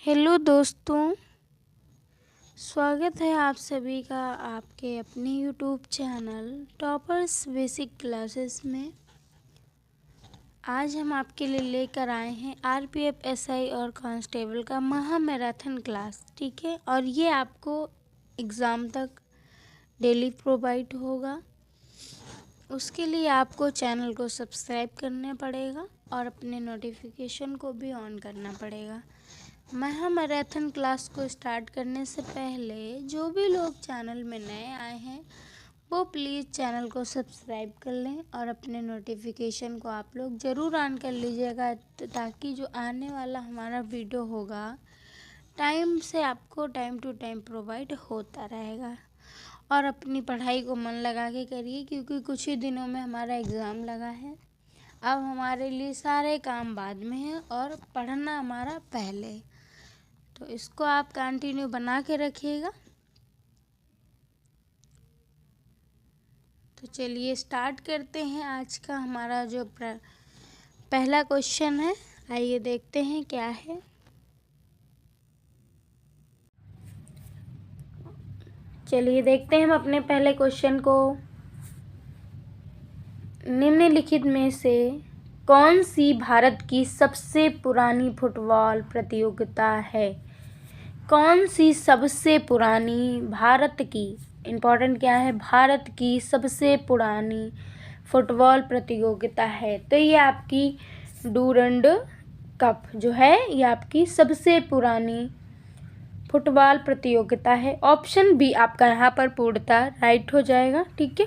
Hello दोस्तों, स्वागत है आप सभी का आपके अपने YouTube channel toppers basic classes में। आज हम आपके लिए लेकर आए हैं आरपीएफ एसआई और कांस्टेबल का महा मैराथन क्लास, ठीक है। और ये आपको एग्ज़ाम तक डेली प्रोवाइड होगा। उसके लिए आपको चैनल को सब्सक्राइब करना पड़ेगा और अपने नोटिफिकेशन को भी ऑन करना पड़ेगा। महा मैराथन क्लास को स्टार्ट करने से पहले जो भी लोग चैनल में नए आए हैं वो प्लीज़ चैनल को सब्सक्राइब कर लें और अपने नोटिफिकेशन को आप लोग ज़रूर ऑन कर लीजिएगा, ताकि जो आने वाला हमारा वीडियो होगा टाइम से आपको टाइम टू टाइम प्रोवाइड होता रहेगा। और अपनी पढ़ाई को मन लगा के करिए, क्योंकि कुछ ही दिनों में हमारा एग्ज़ाम लगा है। अब हमारे लिए सारे काम बाद में हैं और पढ़ना हमारा पहले, तो इसको आप कंटिन्यू बना के रखिएगा। तो चलिए स्टार्ट करते हैं आज का हमारा जो पहला क्वेश्चन है। आइए देखते हैं क्या है। चलिए देखते हैं हम अपने पहले क्वेश्चन को। निम्नलिखित में से कौन सी भारत की सबसे पुरानी फुटबॉल प्रतियोगिता है? कौन सी सबसे पुरानी भारत की, इम्पोर्टेंट क्या है, भारत की सबसे पुरानी फुटबॉल प्रतियोगिता है? तो ये आपकी डूरंड कप जो है ये आपकी सबसे पुरानी फुटबॉल प्रतियोगिता है। ऑप्शन बी आपका यहाँ पर पूर्णतः राइट हो जाएगा, ठीक है।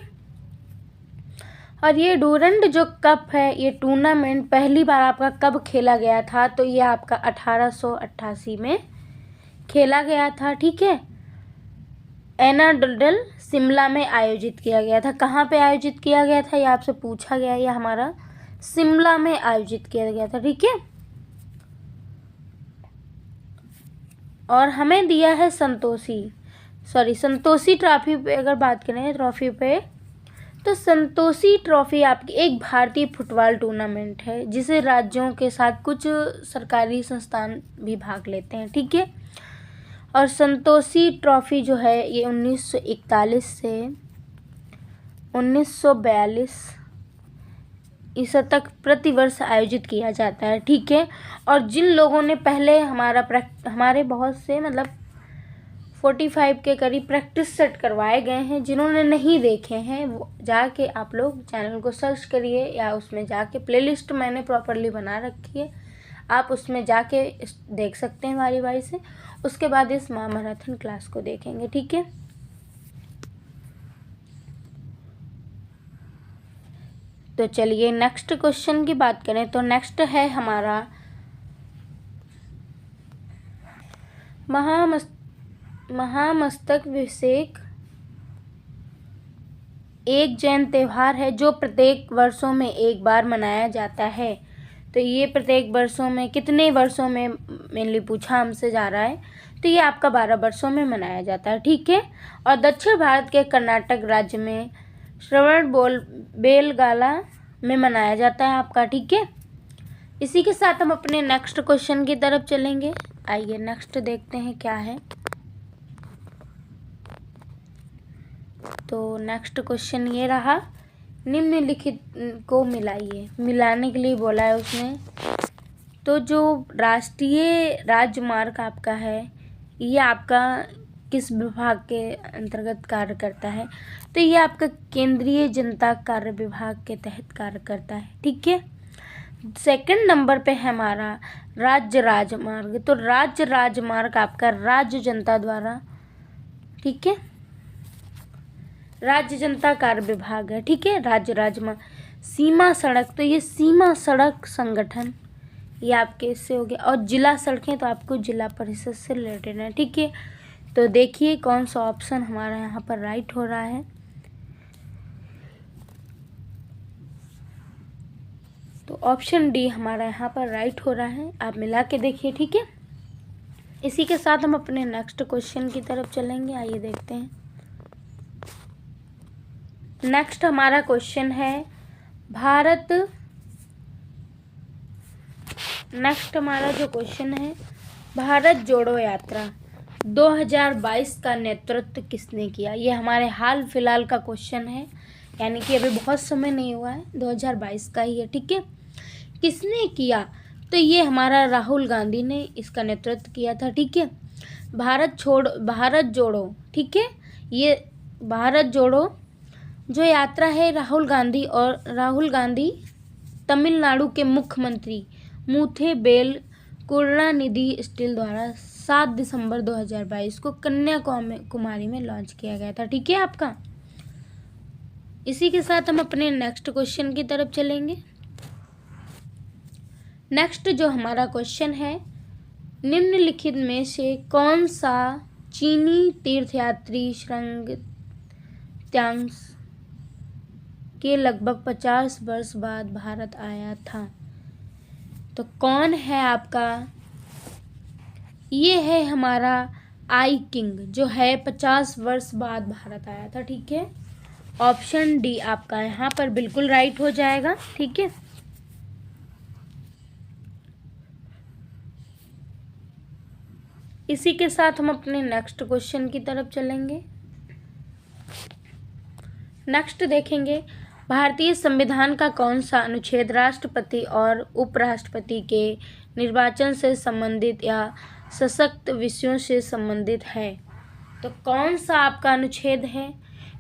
और ये डूरंड जो कप है ये टूर्नामेंट पहली बार आपका कब खेला गया था? तो ये आपका 1888 में खेला गया था, ठीक है। एनाडोडल शिमला में आयोजित किया गया था। कहाँ पे आयोजित किया गया था ये आपसे पूछा गया। ये हमारा शिमला में आयोजित किया गया था, ठीक है। और हमें दिया है संतोषी ट्रॉफी पे अगर बात करें ट्रॉफी पे, तो संतोषी ट्रॉफी आपकी एक भारतीय फुटबॉल टूर्नामेंट है जिसे राज्यों के साथ कुछ सरकारी संस्थान भी भाग लेते हैं, ठीक है। और संतोषी ट्रॉफी जो है ये 1941 से 1942 ईसा तक प्रतिवर्ष आयोजित किया जाता है, ठीक है। और जिन लोगों ने पहले हमारे बहुत से 45 के करीब प्रैक्टिस सेट करवाए गए हैं, जिन्होंने नहीं देखे हैं वो जाके आप लोग चैनल को सर्च करिए, या उसमें जाके प्लेलिस्ट मैंने प्रॉपरली बना रखी है, आप उसमें जाके देख सकते हैं बारी बारी से। उसके बाद इस महा मैराथन क्लास को देखेंगे, ठीक है। तो चलिए नेक्स्ट क्वेश्चन की बात करें तो नेक्स्ट है हमारा महामस्तकाभिषेक एक जैन त्यौहार है जो प्रत्येक वर्षों में एक बार मनाया जाता है। तो ये प्रत्येक वर्षों में कितने वर्षों में मेनली पूछा हमसे जा रहा है, तो ये आपका 12 वर्षों में मनाया जाता है, ठीक है। और दक्षिण भारत के कर्नाटक राज्य में श्रवण बेलगाला में मनाया जाता है आपका, ठीक है। इसी के साथ हम अपने नेक्स्ट क्वेश्चन की तरफ चलेंगे। आइए नेक्स्ट देखते हैं क्या है। तो नेक्स्ट क्वेश्चन ये रहा, निम्नलिखित को मिलाइए। मिलाने के लिए बोला है उसने। तो जो राष्ट्रीय राजमार्ग आपका है ये आपका किस विभाग के अंतर्गत कार्य करता है? तो ये आपका केंद्रीय जनता कार्य विभाग के तहत कार्य करता है, ठीक है। सेकंड नंबर पे है हमारा राज्य राजमार्ग। तो राज्य राजमार्ग आपका राज्य जनता द्वारा, ठीक है, राज्य जनता कार्य विभाग है, ठीक है। राज्य राजमार्ग। सीमा सड़क, तो ये सीमा सड़क संगठन ये आपके इससे हो गया। और जिला सड़कें तो आपको जिला परिषद से रिलेटेड है, ठीक है। तो देखिए कौन सा ऑप्शन हमारा यहाँ पर राइट हो रहा है। तो ऑप्शन डी हमारा यहाँ पर राइट हो रहा है। आप मिला के देखिए, ठीक है। इसी के साथ हम अपने नेक्स्ट क्वेश्चन की तरफ चलेंगे। आइए देखते हैं। नेक्स्ट हमारा क्वेश्चन है नेक्स्ट हमारा जो क्वेश्चन है भारत जोड़ो यात्रा 2022 का नेतृत्व किसने किया? ये हमारे हाल फिलहाल का क्वेश्चन है, यानी कि अभी बहुत समय नहीं हुआ है, 2022 का ही है। ठीक है, किसने किया? तो ये हमारा राहुल गांधी ने इसका नेतृत्व किया था। ठीक है, भारत जोड़ो, ठीक है, ये भारत जोड़ो जो यात्रा है राहुल गांधी तमिलनाडु के मुख्यमंत्री मुथुवेल करुणानिधि स्टिल द्वारा 7 दिसंबर 2022 को कन्याकुमारी में लॉन्च किया गया था। ठीक है आपका। इसी के साथ हम अपने नेक्स्ट क्वेश्चन की तरफ चलेंगे। नेक्स्ट जो हमारा क्वेश्चन है, निम्नलिखित में से कौन सा चीनी तीर्थयात्री सुरंग त्यांश के लगभग 50 वर्ष बाद भारत आया था? तो कौन है आपका? ये है हमारा आई किंग, जो है 50 वर्ष बाद भारत आया था। ठीक है, ऑप्शन डी आपका यहाँ पर बिल्कुल राइट हो जाएगा। ठीक है, इसी के साथ हम अपने नेक्स्ट क्वेश्चन की तरफ चलेंगे। नेक्स्ट देखेंगे, भारतीय संविधान का कौन सा अनुच्छेद राष्ट्रपति और उपराष्ट्रपति के निर्वाचन से संबंधित या सशक्त विषयों से संबंधित है? तो कौन सा आपका अनुच्छेद है?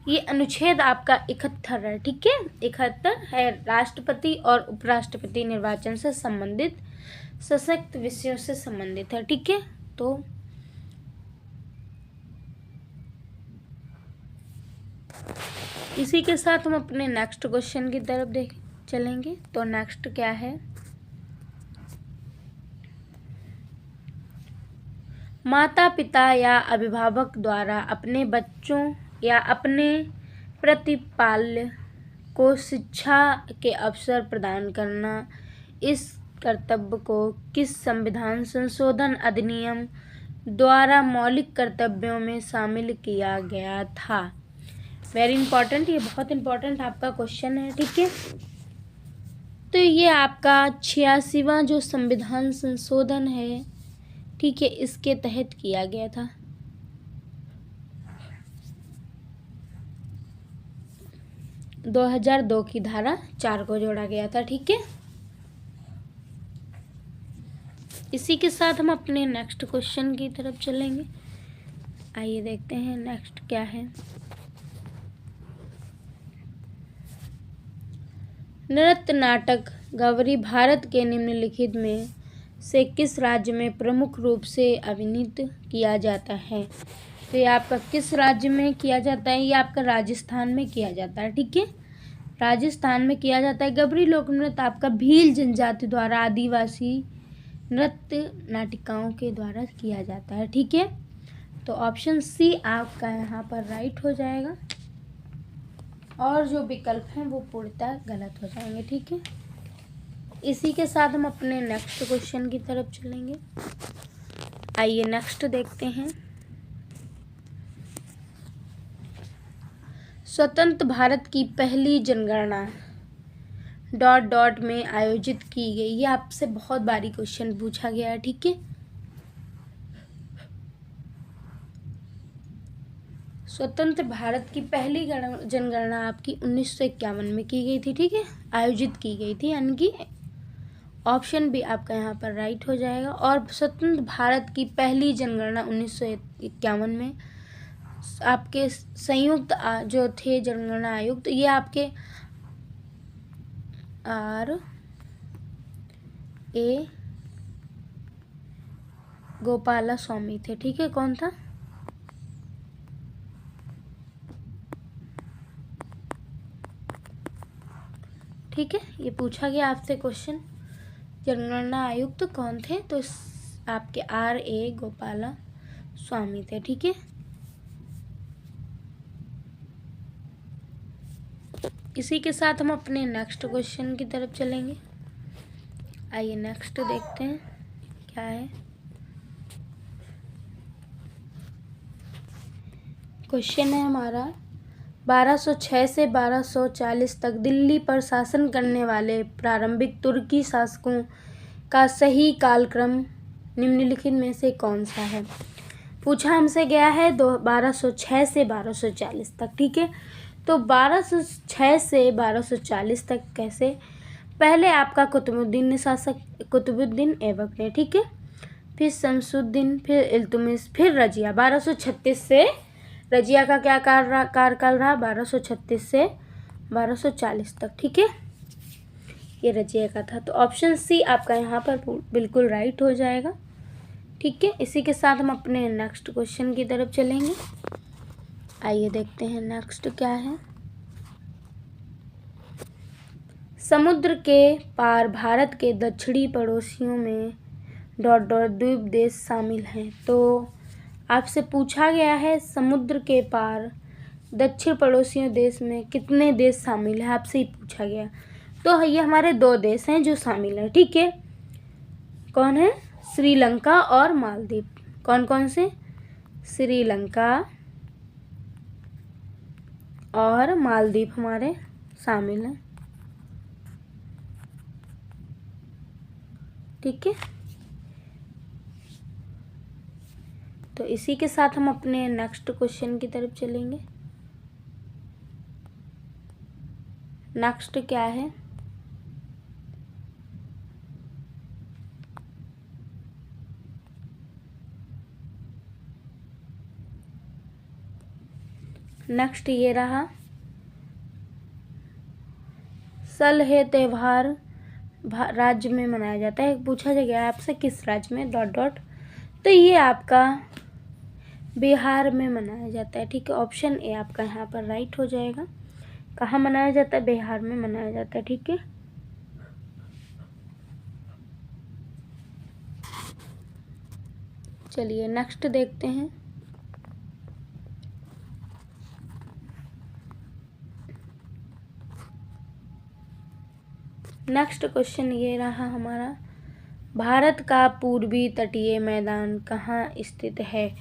ये अनुच्छेद आपका 71 है। ठीक है, 71 है, राष्ट्रपति और उपराष्ट्रपति निर्वाचन से संबंधित सशक्त विषयों से संबंधित है। ठीक है, तो इसी के साथ हम अपने नेक्स्ट क्वेश्चन की तरफ चलेंगे। तो नेक्स्ट क्या है, माता पिता या अभिभावक द्वारा अपने बच्चों या अपने प्रतिपाल्य को शिक्षा के अवसर प्रदान करना, इस कर्तव्य को किस संविधान संशोधन अधिनियम द्वारा मौलिक कर्तव्यों में शामिल किया गया था? वेरी इंपॉर्टेंट, ये बहुत इंपॉर्टेंट आपका क्वेश्चन है। ठीक है, तो ये आपका 86वां जो संविधान संशोधन है, ठीक है, इसके तहत किया गया था। – 2002 की धारा 4 को जोड़ा गया था। ठीक है, इसी के साथ हम अपने नेक्स्ट क्वेश्चन की तरफ चलेंगे। आइए देखते हैं नेक्स्ट क्या है। नृत्य नाटक गौरी भारत के निम्नलिखित में से किस राज्य में प्रमुख रूप से अभिनीत किया जाता है? तो ये आपका किस राज्य में किया जाता है? ये आपका राजस्थान में किया जाता है। ठीक है, राजस्थान में किया जाता है। गौरी लोक नृत्य आपका भील जनजाति द्वारा आदिवासी नृत्य नाटिकाओं के द्वारा किया जाता है। ठीक है, तो ऑप्शन सी आपका यहाँ पर राइट हो जाएगा और जो विकल्प हैं वो पूर्णतः गलत हो जाएंगे। ठीक है, इसी के साथ हम अपने नेक्स्ट क्वेश्चन की तरफ चलेंगे। आइए नेक्स्ट देखते हैं। स्वतंत्र भारत की पहली जनगणना ... में आयोजित की गई। ये आपसे बहुत बारी क्वेश्चन पूछा गया है। ठीक है, स्वतंत्र भारत की पहली जनगणना आपकी 1951 में की गई थी। ठीक है, आयोजित की गई थी, यानी कि ऑप्शन भी आपका यहाँ पर राइट हो जाएगा। और स्वतंत्र भारत की पहली जनगणना 1951 में आपके संयुक्त जो थे जनगणना आयुक्त, ये आपके R.A. गोपाला स्वामी थे। ठीक है, कौन था? ठीक है, ये पूछा गया आपसे क्वेश्चन, जनगणना आयुक्त कौन थे? तो आपके R.A. गोपाला स्वामी थे। ठीक है, इसी के साथ हम अपने नेक्स्ट क्वेश्चन की तरफ चलेंगे। आइए नेक्स्ट देखते हैं क्या है। क्वेश्चन है हमारा, 1206 से 1240 तक दिल्ली पर शासन करने वाले प्रारंभिक तुर्की शासकों का सही कालक्रम निम्नलिखित में से कौन सा है। पूछा हमसे गया है 1206 से 1240 तक। ठीक है, तो 1206 से 1240 तक कैसे, पहले आपका कुतुबुद्दीन शासक कुतुबुद्दीन ऐबक ने, ठीक है, फिर शमसुद्दीन, फिर इल्तुतमिश, फिर रजिया। 1236 से रजिया का क्या कार्यकाल रहा, 1236 से 1240 तक। ठीक है, ये रजिया का था। तो ऑप्शन सी आपका यहाँ पर बिल्कुल राइट हो जाएगा। ठीक है, इसी के साथ हम अपने नेक्स्ट क्वेश्चन की तरफ चलेंगे। आइए देखते हैं नेक्स्ट क्या है। समुद्र के पार भारत के दक्षिणी पड़ोसियों में ... द्वीप देश शामिल हैं। तो आपसे पूछा गया है समुद्र के पार दक्षिण पड़ोसियों देश में कितने देश शामिल हैं, आपसे ही पूछा गया। तो ये हमारे 2 देश हैं जो शामिल हैं। ठीक है, कौन है, श्रीलंका और मालदीव। कौन कौन से, श्रीलंका और मालदीव हमारे शामिल हैं। ठीक है, तो इसी के साथ हम अपने नेक्स्ट क्वेश्चन की तरफ चलेंगे। नेक्स्ट क्या है, नेक्स्ट ये रहा, सलहे त्योहार राज्य में मनाया जाता है। पूछा गया आपसे किस राज्य में ... तो ये आपका बिहार में मनाया जाता है। ठीक है, ऑप्शन ए आपका यहाँ पर राइट हो जाएगा। कहाँ मनाया जाता है, बिहार में मनाया जाता है। ठीक है, चलिए नेक्स्ट देखते हैं। नेक्स्ट क्वेश्चन ये रहा हमारा, भारत का पूर्वी तटीय मैदान कहाँ स्थित है।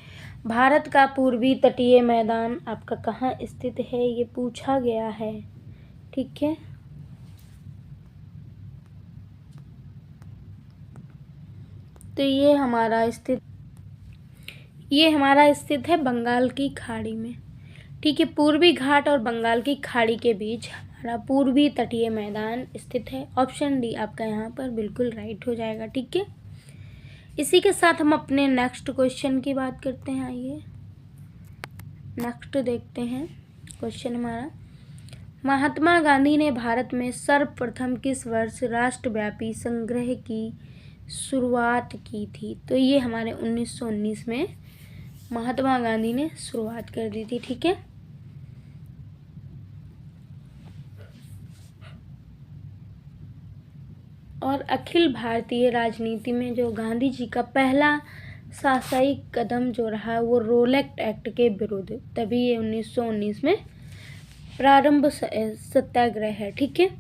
भारत का पूर्वी तटीय मैदान आपका कहाँ स्थित है, ये पूछा गया है। ठीक है, तो ये हमारा स्थित है बंगाल की खाड़ी में। ठीक है, पूर्वी घाट और बंगाल की खाड़ी के बीच हमारा पूर्वी तटीय मैदान स्थित है। ऑप्शन डी आपका यहाँ पर बिल्कुल राइट हो जाएगा। ठीक है, इसी के साथ हम अपने नेक्स्ट क्वेश्चन की बात करते हैं। आइए नेक्स्ट देखते हैं क्वेश्चन हमारा, महात्मा गांधी ने भारत में सर्वप्रथम किस वर्ष राष्ट्रव्यापी संग्रह की शुरुआत की थी। तो ये हमारे 1919 में महात्मा गांधी ने शुरुआत कर दी थी। ठीक है, और अखिल भारतीय राजनीति में जो गांधी जी का पहला शासकीय कदम जो रहा वो रोलेक्ट एक्ट के विरुद्ध, तभी ये 1919 में प्रारंभ सत्याग्रह है। ठीक है,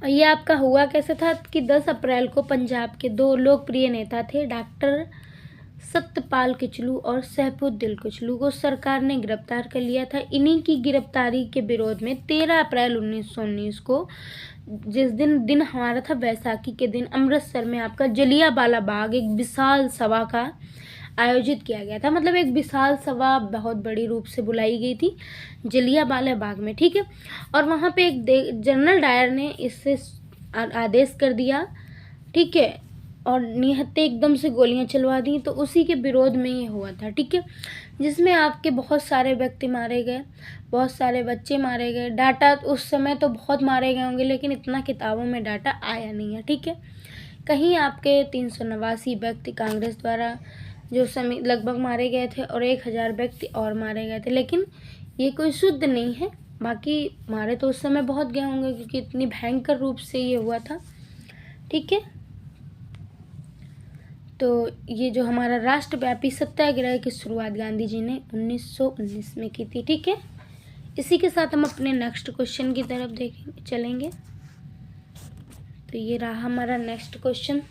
और ये आपका हुआ कैसे था कि 10 अप्रैल को पंजाब के 2 लोकप्रिय नेता थे, डॉक्टर सत्यपाल किचलू और सैफुद्दीन किचलू को सरकार ने गिरफ्तार कर लिया था। इन्हीं की गिरफ्तारी के विरोध में 13 अप्रैल 1919 को, जिस दिन हमारा था वैसाखी के दिन, अमृतसर में आपका जलियांवाला बाग एक विशाल सभा का आयोजित किया गया था। मतलब एक विशाल सभा बहुत बड़ी रूप से बुलाई गई थी जलियांवाला बाग में। ठीक है, और वहाँ पे एक जनरल डायर ने इससे आदेश कर दिया। ठीक है, और निहत्थे एकदम से गोलियां चलवा दी। तो उसी के विरोध में ये हुआ था। ठीक है, जिसमें आपके बहुत सारे व्यक्ति मारे गए, बहुत सारे बच्चे मारे गए। डाटा उस समय तो बहुत मारे गए होंगे, लेकिन इतना किताबों में डाटा आया नहीं है। ठीक है, कहीं आपके 389 व्यक्ति कांग्रेस द्वारा जो समय लगभग मारे गए थे और 1000 व्यक्ति और मारे गए थे, लेकिन ये कोई शुद्ध नहीं है। बाकी मारे तो उस समय बहुत गए होंगे, क्योंकि इतनी भयंकर रूप से ये हुआ था। ठीक है, तो ये जो हमारा राष्ट्रव्यापी सत्याग्रह की शुरुआत गांधी जी ने 1919 में की थी। ठीक है, इसी के साथ हम अपने नेक्स्ट क्वेश्चन की तरफ चलेंगे। तो ये रहा हमारा नेक्स्ट क्वेश्चन,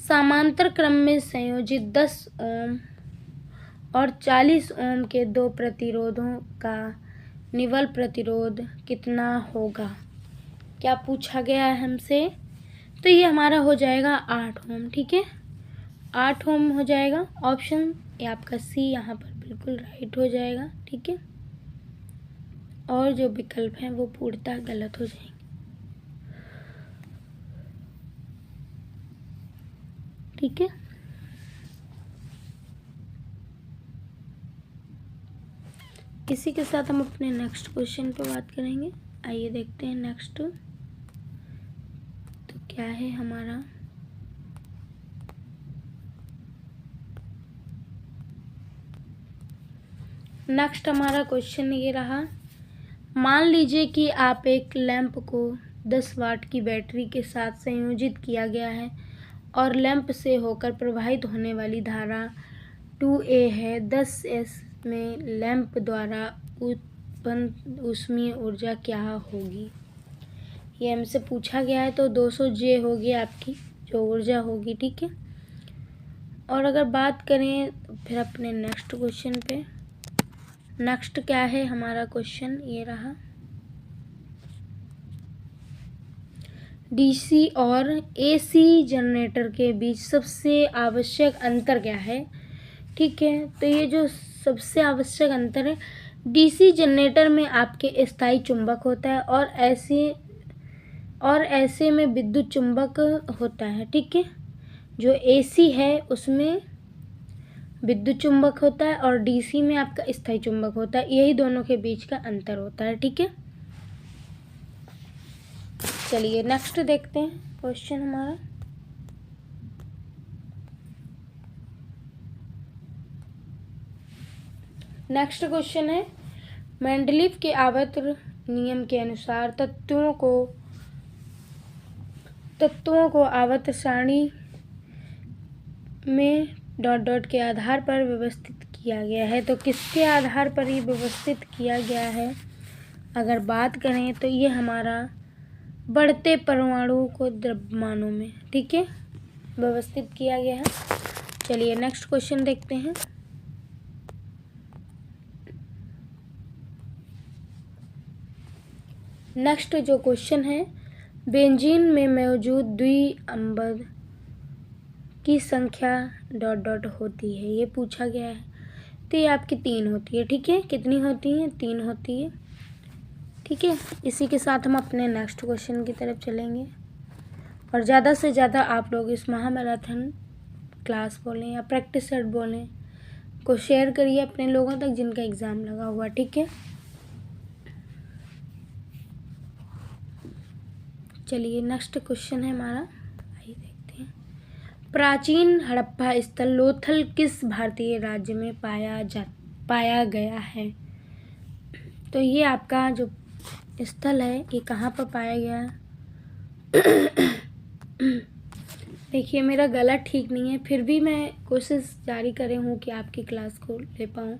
समांतर क्रम में संयोजित 10 ओम और 40 ओम के 2 प्रतिरोधों का निवल प्रतिरोध कितना होगा। क्या पूछा गया है हमसे, तो ये हमारा हो जाएगा 8 ओम। ठीक है, 8 ओम हो जाएगा। ऑप्शन ये आपका सी यहाँ पर बिल्कुल राइट हो जाएगा। ठीक है, और जो विकल्प हैं वो पूर्णतः गलत हो जाएंगे। ठीक है, इसी के साथ हम अपने नेक्स्ट क्वेश्चन पे बात करेंगे। आइए देखते हैं नेक्स्ट तो क्या है हमारा। नेक्स्ट हमारा क्वेश्चन ये रहा, मान लीजिए कि आप एक लैंप को 10 वाट की बैटरी के साथ संयोजित किया गया है और लैंप से होकर प्रवाहित होने वाली धारा 2A है। 10S में लैंप द्वारा उत्पन्न ऊष्मीय ऊर्जा क्या होगी? ये हमसे पूछा गया है, तो 200J होगी आपकी जो ऊर्जा होगी। ठीक है, और अगर बात करें तो फिर अपने नेक्स्ट क्वेश्चन पे। नेक्स्ट क्या है हमारा क्वेश्चन, ये रहा, डीसी और एसी जनरेटर के बीच सबसे आवश्यक अंतर क्या है? ठीक है, तो ये जो सबसे आवश्यक अंतर है, डीसी जनरेटर में आपके स्थायी चुंबक होता है और ऐसे में विद्युत चुंबक होता है। ठीक है, जो एसी है उसमें विद्युत चुंबक होता है और डीसी में आपका स्थायी चुंबक होता है। यही दोनों के बीच का अंतर होता है। ठीक है, चलिए नेक्स्ट देखते हैं क्वेश्चन हमारा। नेक्स्ट क्वेश्चन है, मेंडलीव के आवर्त नियम के अनुसार तत्वों को आवर्त सारणी में डॉट डॉट के आधार पर व्यवस्थित किया गया है। तो किसके आधार पर ये व्यवस्थित किया गया है? अगर बात करें तो ये हमारा बढ़ते परमाणुओं को द्रव्यमानों में, ठीक है, व्यवस्थित किया गया है। चलिए नेक्स्ट क्वेश्चन देखते हैं। नेक्स्ट जो क्वेश्चन है, बेंजीन में मौजूद द्विअम्बद की संख्या डॉट डॉट होती है, ये पूछा गया है। तो ये आपकी 3 होती है। ठीक है, कितनी होती है? 3 होती है। ठीक है, इसी के साथ हम अपने नेक्स्ट क्वेश्चन की तरफ चलेंगे। और ज़्यादा से ज़्यादा आप लोग इस महामैराथन क्लास बोलें या प्रैक्टिस सेट बोलें को शेयर करिए अपने लोगों तक जिनका एग्ज़ाम लगा हुआ। ठीक है, चलिए नेक्स्ट क्वेश्चन है हमारा, आइए देखते हैं। प्राचीन हड़प्पा स्थल लोथल किस भारतीय राज्य में पाया गया है? तो ये आपका जो स्थल है ये कहाँ पर पाया गया है? देखिए मेरा गला ठीक नहीं है, फिर भी मैं कोशिश जारी कर रही हूँ कि आपकी क्लास को ले पाऊँ।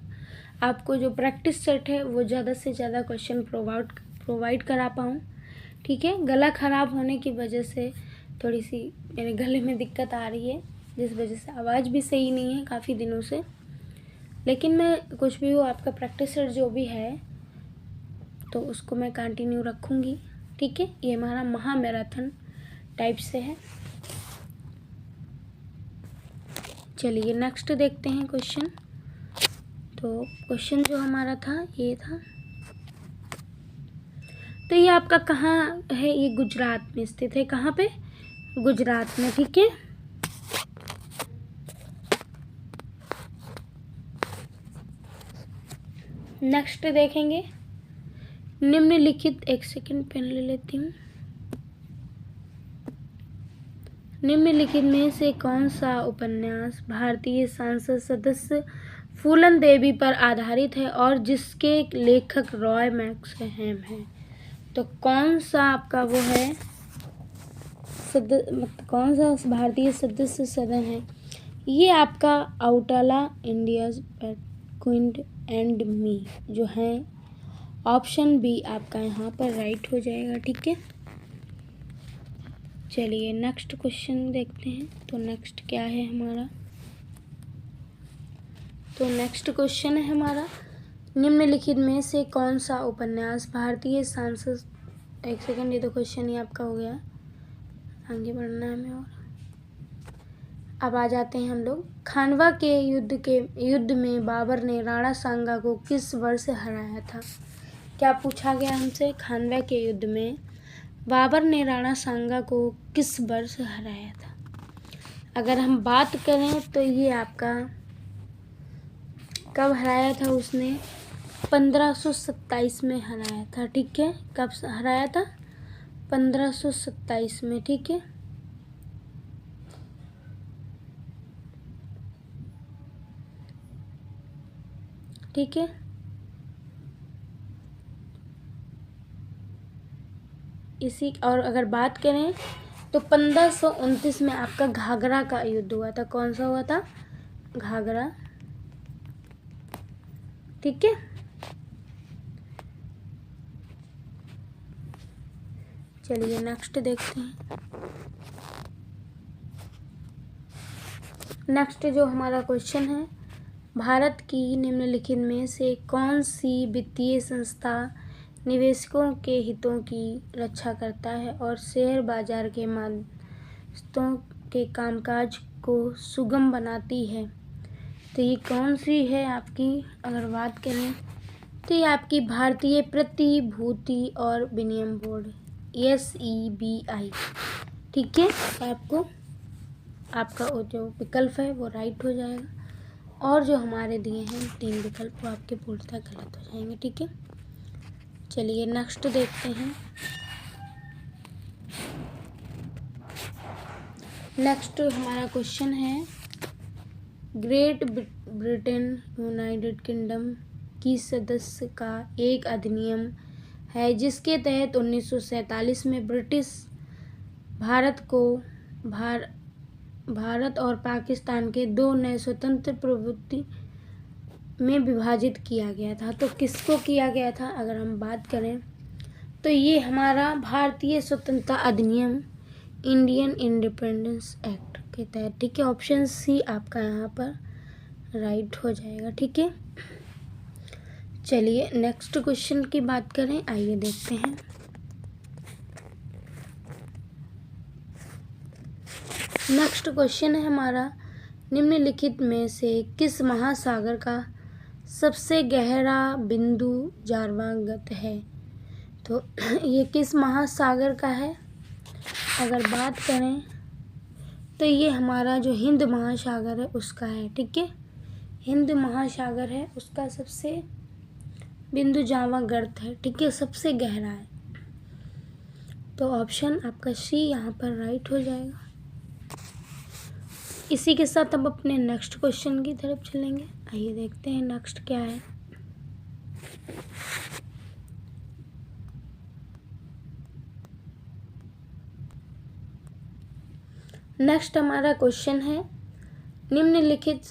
आपको जो प्रैक्टिस सेट है वो ज़्यादा से ज़्यादा क्वेश्चन प्रोवाइड करा पाऊँ। ठीक है, गला ख़राब होने की वजह से थोड़ी सी मेरे गले में दिक्कत आ रही है, जिस वजह से आवाज़ भी सही नहीं है काफ़ी दिनों से। लेकिन मैं कुछ भी हो, आपका प्रैक्टिस सेट जो भी है तो उसको मैं कंटिन्यू रखूँगी। ठीक है, ये हमारा महामैराथन टाइप से है। चलिए नेक्स्ट देखते हैं क्वेश्चन। तो क्वेश्चन जो हमारा था ये था, तो ये आपका कहाँ है? ये गुजरात में स्थित है। कहाँ पे? गुजरात में। ठीक है, नेक्स्ट देखेंगे। निम्नलिखित, एक सेकंड पेन ले लेती हूँ। निम्नलिखित में से कौन सा उपन्यास भारतीय संसद सदस्य फूलन देवी पर आधारित है और जिसके लेखक रॉय मैक्सवेल हैं? तो कौन सा आपका वो है कौन सा भारतीय सदस्य सदन है? ये आपका आउटाला इंडियाज क्विंट एंड मी जो है, ऑप्शन बी आपका यहाँ पर राइट हो जाएगा। ठीक है, चलिए नेक्स्ट क्वेश्चन देखते हैं। तो नेक्स्ट क्या है हमारा? तो नेक्स्ट क्वेश्चन है हमारा, निम्नलिखित में से कौन सा उपन्यास भारतीय सांसद, एक सेकंड, ये तो क्वेश्चन ही आपका हो गया। आगे बढ़ना है हमें। और अब आ जाते हैं हम लोग, खानवा के युद्ध में बाबर ने राणा सांगा को किस वर्ष हराया था? क्या पूछा गया हमसे? खानवा के युद्ध में बाबर ने राणा सांगा को किस वर्ष हराया था? अगर हम बात करें तो ये आपका कब हराया था उसने? 1527 में हराया था। ठीक है, कब हराया था? 1527 में। ठीक है, ठीक है। इसी और अगर बात करें तो 1529 में आपका घाघरा का युद्ध हुआ था। कौन सा हुआ था? घाघरा। ठीक है, चलिए नेक्स्ट देखते हैं। नेक्स्ट जो हमारा क्वेश्चन है, भारत की निम्नलिखित में से कौन सी वित्तीय संस्था निवेशकों के हितों की रक्षा करता है और शेयर बाजार के मध्यस्थों के कामकाज को सुगम बनाती है? तो ये कौन सी है आपकी? अगर बात करें तो ये आपकी भारतीय प्रतिभूति और विनिमय बोर्ड, SEBI। ठीक है, आपका जो विकल्प है वो राइट हो जाएगा और जो हमारे दिए हैं 3 विकल्प वो आपके पूर्णतः गलत हो जाएंगे। ठीक है, चलिए नेक्स्ट देखते हैं। नेक्स्ट हमारा क्वेश्चन है, ग्रेट ब्रिटेन यूनाइटेड किंगडम की सदस्य का एक अधिनियम है जिसके तहत 1947 में ब्रिटिश भारत और पाकिस्तान के 2 नए स्वतंत्र प्रभुत्व में विभाजित किया गया था। तो किसको किया गया था? अगर हम बात करें तो ये हमारा भारतीय स्वतंत्रता अधिनियम, इंडियन इंडिपेंडेंस एक्ट के तहत। ठीक है, ऑप्शन सी आपका यहाँ पर राइट हो जाएगा। ठीक है, चलिए नेक्स्ट क्वेश्चन की बात करें, आइए देखते हैं। नेक्स्ट क्वेश्चन है हमारा, निम्नलिखित में से किस महासागर का सबसे गहरा बिंदु जारवांगत है? तो ये किस महासागर का है? अगर बात करें तो ये हमारा जो हिंद महासागर है उसका है। ठीक है, हिंद महासागर है, उसका सबसे बिंदु जारवांगत है। ठीक है, सबसे गहरा है। तो ऑप्शन आपका सी यहाँ पर राइट हो जाएगा। इसी के साथ अब अपने नेक्स्ट क्वेश्चन की तरफ चलेंगे। आइए देखते हैं नेक्स्ट क्या है। नेक्स्ट हमारा क्वेश्चन है, निम्नलिखित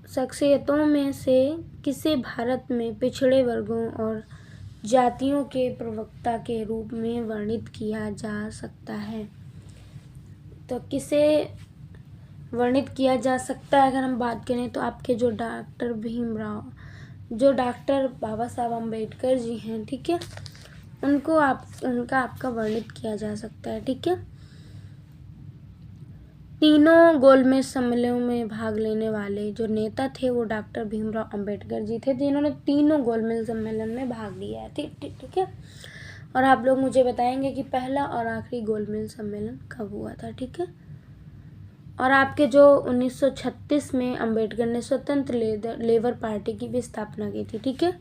शख्सियतों में से किसे भारत में पिछड़े वर्गों और जातियों के प्रवक्ता के रूप में वर्णित किया जा सकता है? तो किसे वर्णित किया जा सकता है? अगर हम बात करें तो आपके जो डॉक्टर बाबा साहब अम्बेडकर जी हैं, ठीक है, उनका आपका वर्णित किया जा सकता है। ठीक है, तीनों गोलमेज सम्मेलनों में भाग लेने वाले जो नेता थे वो डॉक्टर भीमराव अंबेडकर जी थे, जिन्होंने तीनों गोलमेज सम्मेलन में भाग लिया है। ठीक है, और आप लोग मुझे बताएंगे कि पहला और आखिरी गोलमेज सम्मेलन कब हुआ था। ठीक है, और आपके जो 1936 में अंबेडकर ने स्वतंत्र लेबर पार्टी की भी स्थापना की थी। ठीक है,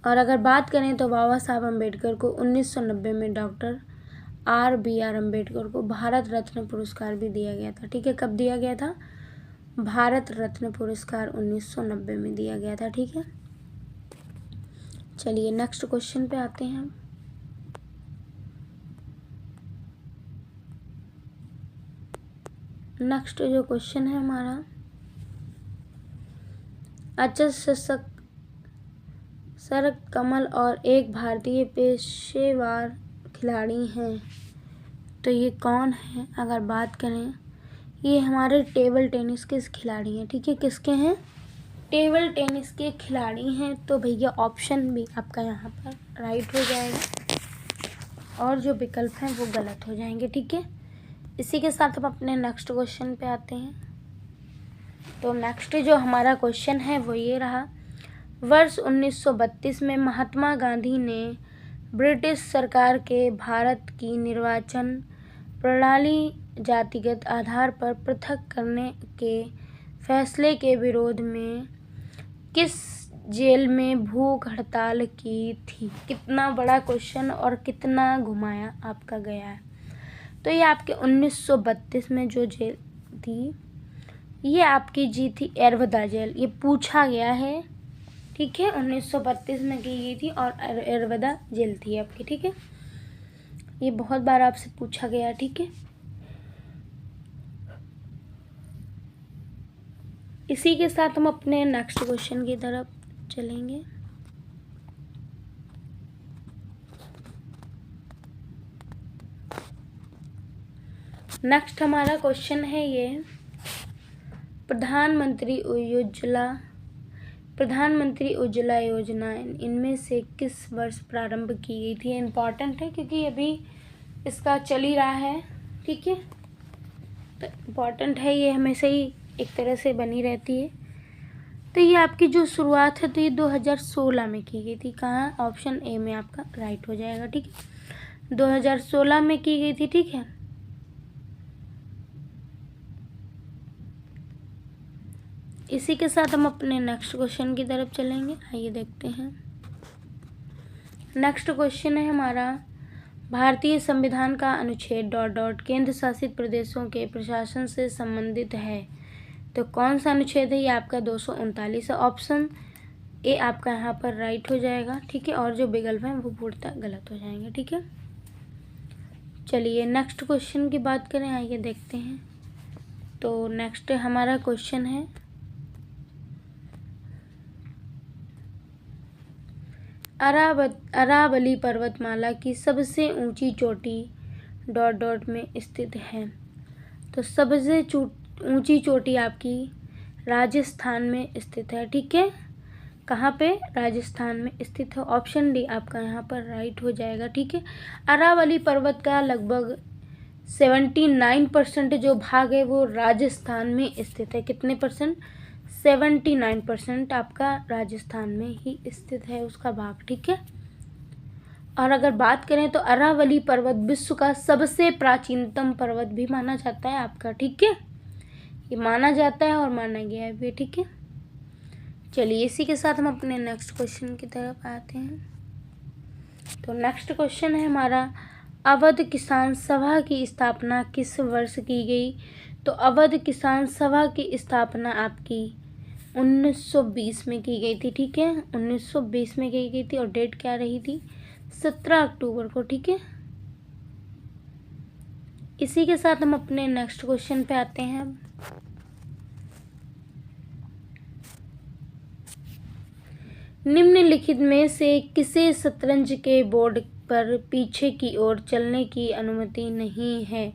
और अगर बात करें तो बाबा साहब अम्बेडकर को 1990 में डॉक्टर RBR अम्बेडकर को भारत रत्न पुरस्कार भी दिया गया था। ठीक है, कब दिया गया था? भारत रत्न पुरस्कार 1990 में दिया गया था। ठीक है, चलिए नेक्स्ट क्वेश्चन पे आते हैं हम। नेक्स्ट जो क्वेश्चन है हमारा, अचल शरद कमल और एक भारतीय पेशेवर खिलाड़ी हैं, तो ये कौन है? अगर बात करें, ये हमारे टेबल टेनिस के खिलाड़ी हैं। ठीक है, किसके हैं? टेबल टेनिस के खिलाड़ी हैं, तो भैया ऑप्शन भी आपका यहाँ पर राइट हो जाएगा और जो विकल्प हैं वो गलत हो जाएंगे। ठीक है, इसी के साथ हम अपने नेक्स्ट क्वेश्चन पे आते हैं। तो नेक्स्ट जो हमारा क्वेश्चन है वो ये रहा, वर्ष 1932 में महात्मा गांधी ने ब्रिटिश सरकार के भारत की निर्वाचन प्रणाली जातिगत आधार पर पृथक करने के फैसले के विरोध में किस जेल में भूख हड़ताल की थी। कितना बड़ा क्वेश्चन और कितना घुमाया आपका गया है। तो ये आपके 1932 में जो जेल थी ये आपकी जी थी एरवदा जेल, ये पूछा गया है। ठीक है, 1932 में की गई थी और एरवदा जेल थी आपकी। ठीक है, ये बहुत बार आपसे पूछा गया। ठीक है, इसी के साथ हम अपने नेक्स्ट क्वेश्चन की तरफ चलेंगे। नेक्स्ट हमारा क्वेश्चन है ये, प्रधानमंत्री उज्ज्वला योजना इनमें से किस वर्ष प्रारंभ की गई थी। इम्पॉर्टेंट है क्योंकि अभी इसका चल ही रहा है। ठीक है, तो इम्पॉर्टेंट है, ये हमेशा ही एक तरह से बनी रहती है। तो ये आपकी जो शुरुआत है तो ये 2016 में की गई थी। कहाँ? ऑप्शन ए में आपका राइट हो जाएगा। ठीक है, 2016 में की गई थी। ठीक है, इसी के साथ हम अपने नेक्स्ट क्वेश्चन की तरफ चलेंगे। आइए देखते हैं। नेक्स्ट क्वेश्चन है हमारा, भारतीय संविधान का अनुच्छेद ... केंद्र शासित प्रदेशों के प्रशासन से संबंधित है। तो कौन सा अनुच्छेद है? ये आपका 239 है। ऑप्शन ए आपका यहाँ पर राइट हो जाएगा। ठीक है, और जो विकल्प हैं वो पूर्णतः गलत हो जाएंगे। ठीक है, चलिए नेक्स्ट क्वेश्चन की बात करें। आइए देखते हैं। तो नेक्स्ट हमारा क्वेश्चन है, अरावली पर्वतमाला की सबसे ऊंची चोटी ... में स्थित है। तो सबसे ऊंची चोटी आपकी राजस्थान में स्थित है। ठीक है, कहाँ पे? राजस्थान में स्थित है। ऑप्शन डी आपका यहाँ पर राइट हो जाएगा। ठीक है, अरावली पर्वत का लगभग 79% जो भाग है वो राजस्थान में स्थित है। कितने परसेंट? 79% आपका राजस्थान में ही स्थित है उसका भाग। ठीक है, और अगर बात करें तो अरावली पर्वत विश्व का सबसे प्राचीनतम पर्वत भी माना जाता है आपका। ठीक है, ये माना जाता है और माना गया है भी। ठीक है, चलिए इसी के साथ हम अपने नेक्स्ट क्वेश्चन की तरफ आते हैं। तो नेक्स्ट क्वेश्चन है हमारा, अवध किसान सभा की स्थापना किस वर्ष की गई। तो अवध किसान सभा की स्थापना आपकी 1920 में की गई थी। ठीक है, 1920 में की गई थी और डेट क्या रही थी? 17 अक्टूबर को। ठीक है, इसी के साथ हम अपने नेक्स्ट क्वेश्चन पे आते हैं। निम्नलिखित में से किसे शतरंज के बोर्ड पर पीछे की ओर चलने की अनुमति नहीं है।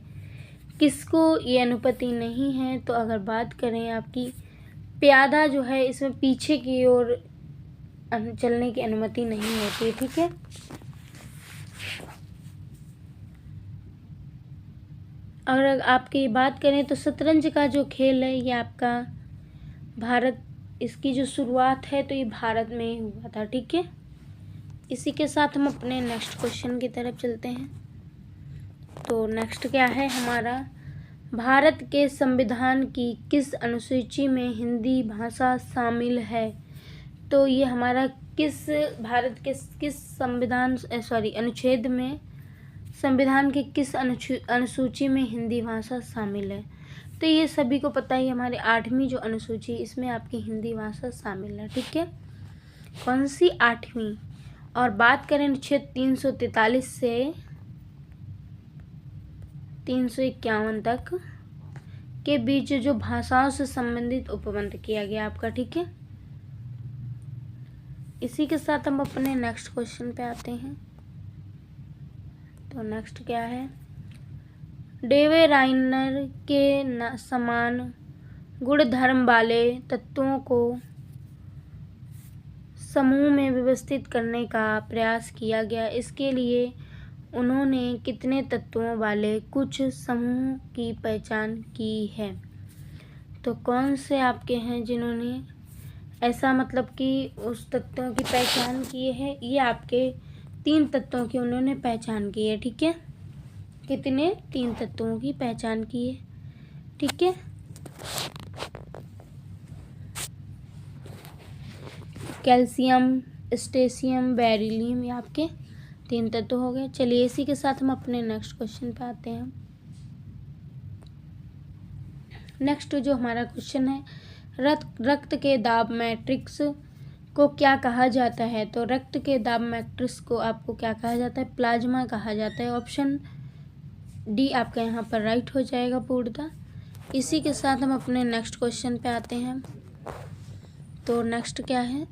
किसको ये अनुमति नहीं है? तो अगर बात करें आपकी प्यादा जो है, इसमें पीछे की ओर चलने की अनुमति नहीं होती है। ठीक है, अगर आपकी बात करें तो शतरंज का जो खेल है ये आपका भारत, इसकी जो शुरुआत है तो ये भारत में ही हुआ था। ठीक है, इसी के साथ हम अपने नेक्स्ट क्वेश्चन की तरफ चलते हैं। तो नेक्स्ट क्या है हमारा, भारत के संविधान की किस अनुसूची में हिंदी भाषा शामिल है। तो ये हमारा भारत के किस अनुच्छेद में, संविधान के किस अनुसूची में हिंदी भाषा शामिल है। तो ये सभी को पता ही, हमारे 8वीं जो अनुसूची इसमें आपकी हिंदी भाषा शामिल है। ठीक है, कौन सी? 8वीं। और बात करें अनुच्छेद 343 से 351 तक के बीच जो भाषाओं से संबंधित उपबंध किया गया आपका। ठीक है, इसी के साथ हम अपने नेक्स्ट क्वेश्चन पे आते हैं। तो नेक्स्ट क्या है, डेवे राइनर के समान गुणधर्म वाले तत्वों को समूह में व्यवस्थित करने का प्रयास किया गया। इसके लिए उन्होंने कितने तत्वों वाले कुछ समूह की पहचान की है? तो कौन से आपके हैं जिन्होंने ऐसा मतलब कि उस तत्वों की पहचान की है? ये आपके 3 तत्वों की उन्होंने पहचान की है। ठीक है, कितने? 3 तत्वों की पहचान की है। ठीक है, कैल्शियम, स्टेशियम, बेरिलियम, ये आपके 3 तत्व हो गए। चलिए इसी के साथ हम अपने नेक्स्ट क्वेश्चन पे आते हैं। नेक्स्ट जो हमारा क्वेश्चन है, रक्त के दाब मैट्रिक्स को क्या कहा जाता है? तो रक्त के दाब मैट्रिक्स को आपको क्या कहा जाता है? प्लाज्मा कहा जाता है। ऑप्शन डी आपका यहाँ पर राइट हो जाएगा पूर्णतः। इसी के साथ हम अपने नेक्स्ट क्वेश्चन पे आते हैं। तो नेक्स्ट क्या है,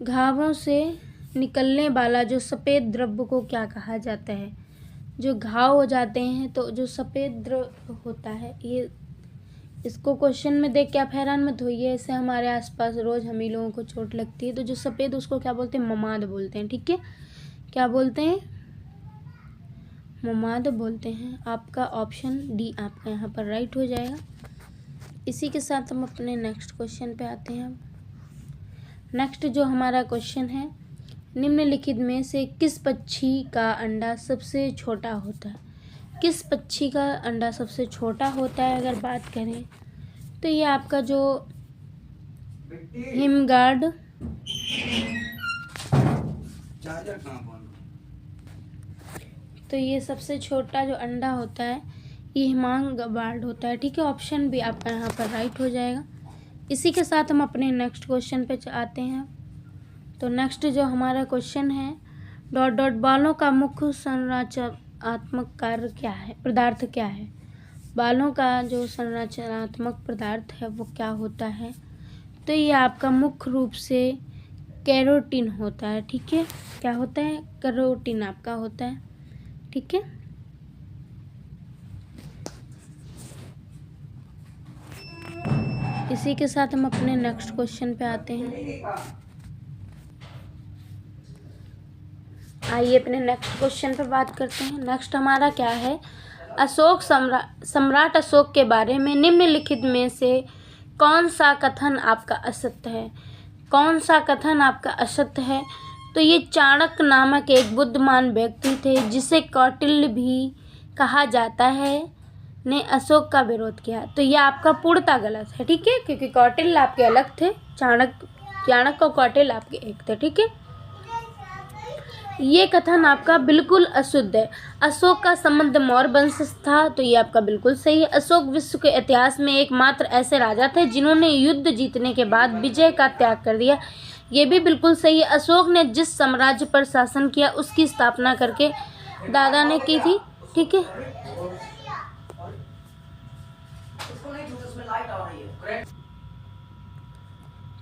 घावों से निकलने वाला जो सफ़ेद द्रव्य को क्या कहा जाता है? जो घाव हो जाते हैं तो जो सफ़ेद द्रव्य होता है, ये इसको क्वेश्चन में देख के आप हैरान मत होइए। ऐसे हमारे आसपास रोज़ हम ही लोगों को चोट लगती है। तो जो सफ़ेद उसको क्या बोलते हैं? ममाद बोलते हैं। ठीक है, क्या बोलते हैं? ममाद बोलते हैं। आपका ऑप्शन डी आपका यहाँ पर राइट हो जाएगा। इसी के साथ हम अपने नेक्स्ट क्वेश्चन पे आते हैं। नेक्स्ट जो हमारा क्वेश्चन है, निम्नलिखित में से किस पक्षी का अंडा सबसे छोटा होता है? किस पक्षी का अंडा सबसे छोटा होता है अगर बात करें तो ये आपका जो हिमगार्ड, तो ये सबसे छोटा जो अंडा होता है ये हिमगार्ड होता है। ठीक है, ऑप्शन भी आपका यहाँ पर राइट हो जाएगा। इसी के साथ हम अपने नेक्स्ट क्वेश्चन पे आते हैं। तो नेक्स्ट जो हमारा क्वेश्चन है, डॉट डॉट बालों का मुख्य संरचनात्मक कार्य क्या है? पदार्थ क्या है? बालों का जो संरचनात्मक पदार्थ है वो क्या होता है? तो ये आपका मुख्य रूप से कैरोटीन होता है। ठीक है, क्या होता है? कैरोटीन आपका होता है। ठीक है, इसी के साथ हम अपने नेक्स्ट क्वेश्चन पे आते हैं। आइए अपने नेक्स्ट क्वेश्चन पे बात करते हैं। नेक्स्ट हमारा क्या है, अशोक सम्राट अशोक के बारे में निम्नलिखित में से कौन सा कथन आपका असत्य है? कौन सा कथन आपका असत्य है? तो ये चाणक्य नामक एक बुद्धिमान व्यक्ति थे जिसे कौटिल्य भी कहा जाता है, ने अशोक का विरोध किया। तो ये आपका पूर्णतः गलत है। ठीक है, क्योंकि कौटिल्य आपके अलग थे, चाणक्य और कौटिल्य आपके एक थे। ठीक है, ये कथन आपका बिल्कुल अशुद्ध है। अशोक का संबंध मौर्य वंश से था, तो ये आपका बिल्कुल सही है। अशोक विश्व के इतिहास में एकमात्र ऐसे राजा थे जिन्होंने युद्ध जीतने के बाद विजय का त्याग कर दिया, ये भी बिल्कुल सही है। अशोक ने जिस साम्राज्य पर शासन किया उसकी स्थापना करके दादा ने की थी। ठीक है,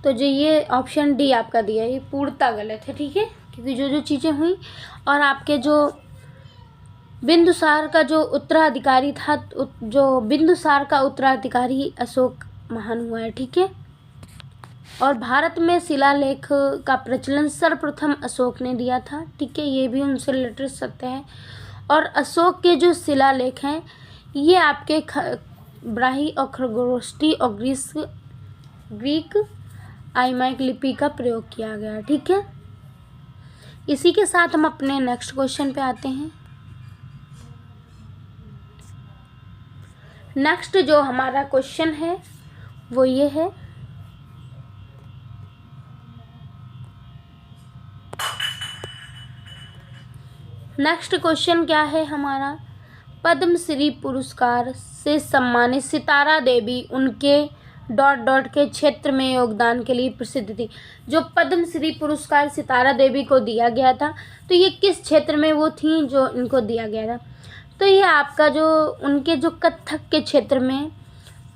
तो जो ये ऑप्शन डी आपका दिया है ये पूर्णतः गलत है। ठीक है, क्योंकि जो चीज़ें हुई और आपके जो बिंदुसार का जो उत्तराधिकारी था, जो बिंदुसार का उत्तराधिकारी अशोक महान हुआ है। ठीक है, और भारत में शिलालेख का प्रचलन सर्वप्रथम अशोक ने दिया था। ठीक है, ये भी उनसे रिलेटेड सत्य है। और अशोक के जो शिलालेख हैं ये आपके ब्राही और खरगोष्ठी और ग्रीक आरामाइक लिपि का प्रयोग किया गया। ठीक है, इसी के साथ हम अपने नेक्स्ट क्वेश्चन पे आते हैं। नेक्स्ट जो हमारा क्वेश्चन है वो ये है, नेक्स्ट क्वेश्चन क्या है हमारा, पद्मश्री पुरस्कार से सम्मानित सितारा देवी उनके डॉट डॉट के क्षेत्र में योगदान के लिए प्रसिद्ध थी। जो पद्मश्री पुरस्कार सितारा देवी को दिया गया था तो ये किस क्षेत्र में वो थी जो इनको दिया गया था? तो ये आपका जो उनके जो कथक के क्षेत्र में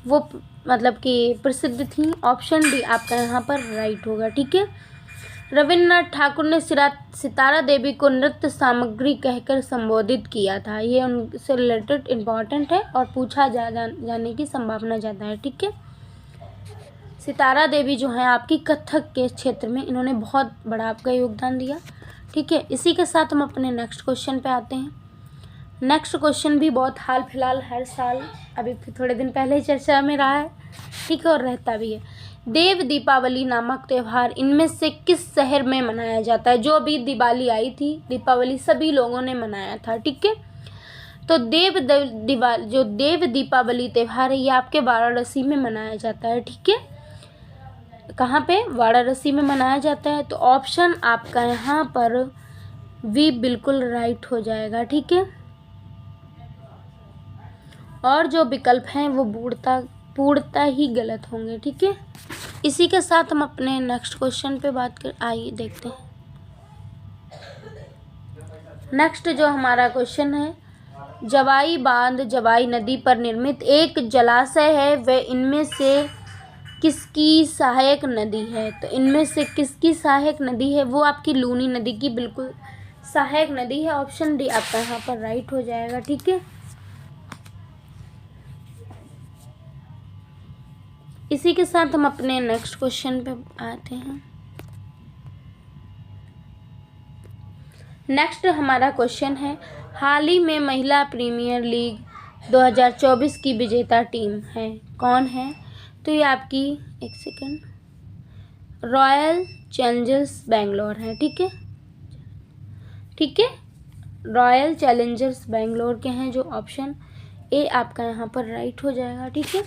वो मतलब कि प्रसिद्ध थी। ऑप्शन डी आपका यहाँ पर राइट होगा। ठीक है, रविन्द्रनाथ ठाकुर ने सितारा देवी को नृत्य सामग्री कहकर संबोधित किया था। ये उनसे रिलेटेड इम्पॉर्टेंट है और पूछा जाने की संभावना ज़्यादा है। ठीक है, सितारा देवी जो है आपकी कथक के क्षेत्र में, इन्होंने बहुत बड़ा आपका योगदान दिया। ठीक है, इसी के साथ हम अपने नेक्स्ट क्वेश्चन पे आते हैं। नेक्स्ट क्वेश्चन भी बहुत हाल फिलहाल हर साल अभी थोड़े दिन पहले ही चर्चा में रहा है, ठीक है, और रहता भी है। देव दीपावली नामक त्यौहार इनमें से किस शहर में मनाया जाता है? जो अभी दिवाली आई थी, दीपावली सभी लोगों ने मनाया था। ठीक है, तो जो देव दीपावली त्यौहार है ये आपके वाराणसी में मनाया जाता है। ठीक है, कहाँ पे? वाराणसी में मनाया जाता है। तो ऑप्शन आपका यहाँ पर वी बिल्कुल राइट हो जाएगा। ठीक है, और जो विकल्प हैं वो पूर्णतः ही गलत होंगे। ठीक है, इसी के साथ हम अपने नेक्स्ट क्वेश्चन पे बात कर आइए देखते हैं। नेक्स्ट जो हमारा क्वेश्चन है, जवाई बांध जवाई नदी पर निर्मित एक जलाशय है, वह इनमें से किसकी सहायक नदी है? तो इनमें से किसकी सहायक नदी है? वो आपकी लूनी नदी की बिल्कुल सहायक नदी है। ऑप्शन डी आपका यहाँ पर राइट हो जाएगा। ठीक है, इसी के साथ हम अपने नेक्स्ट क्वेश्चन पे आते हैं। नेक्स्ट हमारा क्वेश्चन है, हाल ही में महिला प्रीमियर लीग 2024 की विजेता टीम है, कौन है? तो ये आपकी एक सेकंड, रॉयल चैलेंजर्स बेंगलोर है। ठीक है, ठीक है, रॉयल चैलेंजर्स बेंगलोर के हैं, जो ऑप्शन ए आपका यहाँ पर राइट हो जाएगा। ठीक है,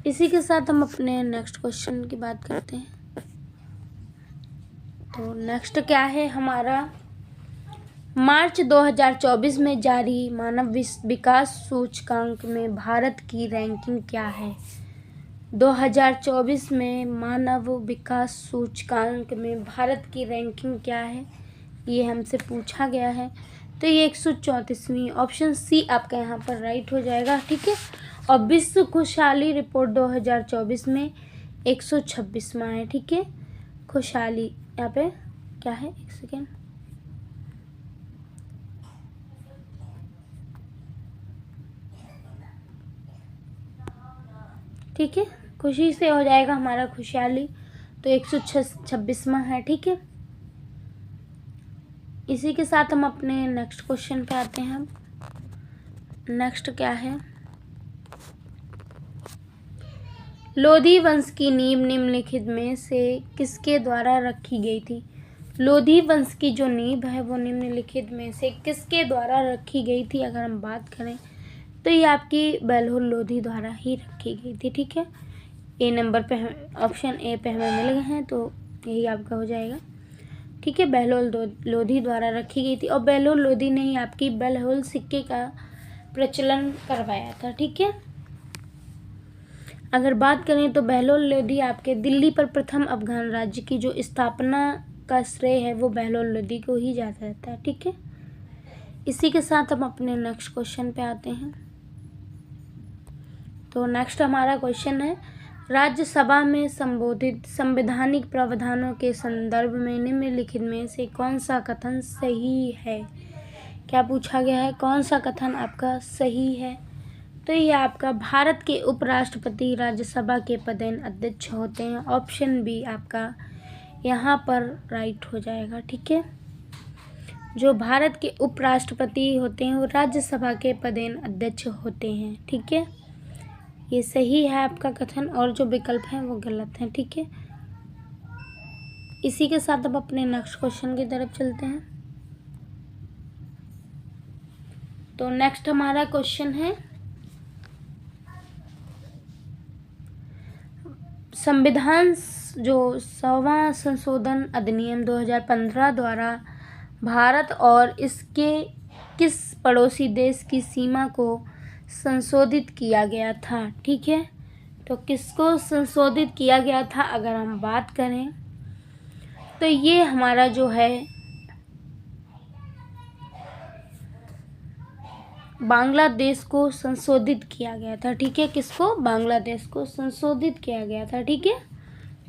इसी के साथ हम अपने नेक्स्ट क्वेश्चन की बात करते हैं। तो नेक्स्ट क्या है हमारा, मार्च 2024 में जारी मानव विकास सूचकांक में भारत की रैंकिंग क्या है? 2024 में मानव विकास सूचकांक में भारत की रैंकिंग क्या है, ये हमसे पूछा गया है। तो ये 134वीं, ऑप्शन सी आपका यहाँ पर राइट हो जाएगा। ठीक है, और विश्व खुशहाली रिपोर्ट 2024 में 126वां है। ठीक है, खुशहाली यहाँ पे क्या है, एक सेकेंड, ठीक है, खुशी से हो जाएगा हमारा खुशहाली, तो 126वां है। ठीक है, इसी के साथ हम अपने नेक्स्ट क्वेश्चन पे आते हैं। नेक्स्ट क्या है, लोधी वंश की नींव निम्नलिखित में से किसके द्वारा रखी गई थी? लोधी वंश की जो नींव है वो निम्नलिखित में से किसके द्वारा रखी गई थी? अगर हम बात करें तो ये आपकी बेलहुल लोधी द्वारा ही रखी गई थी। ठीक है, ए नंबर पे ऑप्शन ए पे हमें मिल गए हैं, तो यही आपका हो जाएगा। ठीक है, बेलहुल लोधी द्वारा रखी गई थी, और बेलहुल लोधी ने ही आपकी बेलहुल सिक्के का प्रचलन करवाया था। ठीक है, अगर बात करें तो बेलहुल लोधी आपके दिल्ली पर प्रथम अफगान राज्य की जो स्थापना का श्रेय है वो बेलहुल लोधी को ही जाता रहता है। ठीक है, इसी के साथ हम अपने नेक्स्ट क्वेश्चन पे आते हैं। तो नेक्स्ट हमारा क्वेश्चन है, राज्यसभा में संबोधित संवैधानिक प्रावधानों के संदर्भ में निम्नलिखित में से कौन सा कथन सही है? क्या पूछा गया है, कौन सा कथन आपका सही है? तो ये आपका भारत के उपराष्ट्रपति राज्यसभा के पदेन अध्यक्ष होते हैं। ऑप्शन बी आपका यहाँ पर राइट हो जाएगा। ठीक है, जो भारत के उपराष्ट्रपति होते हैं वो राज्यसभा के पदेन अध्यक्ष होते हैं। ठीक है, ये सही है आपका कथन, और जो विकल्प हैं वो गलत हैं। ठीक है, इसी के साथ अब अपने नेक्स्ट क्वेश्चन की तरफ चलते हैं। तो नेक्स्ट हमारा क्वेश्चन है, संविधान जो 100वां संशोधन अधिनियम 2015 द्वारा भारत और इसके किस पड़ोसी देश की सीमा को संशोधित किया गया था? ठीक है, तो किसको संशोधित किया गया था अगर हम बात करें तो ये हमारा जो है बांग्लादेश को संशोधित किया गया था। ठीक है, किसको? बांग्लादेश को संशोधित किया गया था। ठीक है,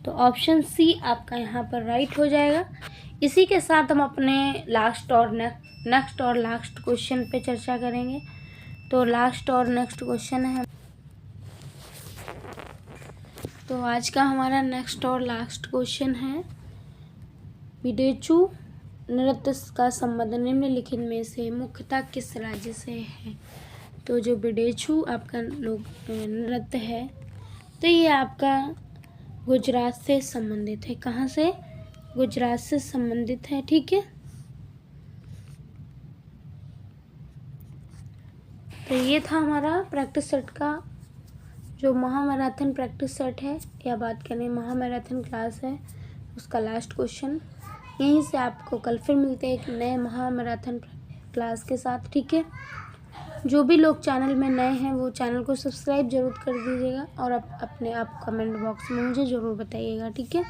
तो ऑप्शन सी आपका यहाँ पर राइट हो जाएगा। इसी के साथ हम अपने लास्ट और लास्ट क्वेश्चन पे चर्चा करेंगे। तो लास्ट और नेक्स्ट क्वेश्चन है, तो आज का हमारा नेक्स्ट और लास्ट क्वेश्चन है, विदेचू नृत्य का संबंध निम्नलिखित में से मुख्यतः किस राज्य से है। तो जो विदेचू आपका लोक नृत्य है, तो ये आपका गुजरात से संबंधित है। कहाँ से? गुजरात से संबंधित है। ठीक है, तो ये था हमारा प्रैक्टिस सेट का जो महामैराथन प्रैक्टिस सेट है, या बात करें महामैराथन क्लास है, उसका लास्ट क्वेश्चन। यहीं से आपको कल फिर मिलते हैं एक नए महामैराथन क्लास के साथ। ठीक है, जो भी लोग चैनल में नए हैं वो चैनल को सब्सक्राइब जरूर कर दीजिएगा और आप अपने आप कमेंट बॉक्स में मुझे ज़रूर बताइएगा। ठीक है।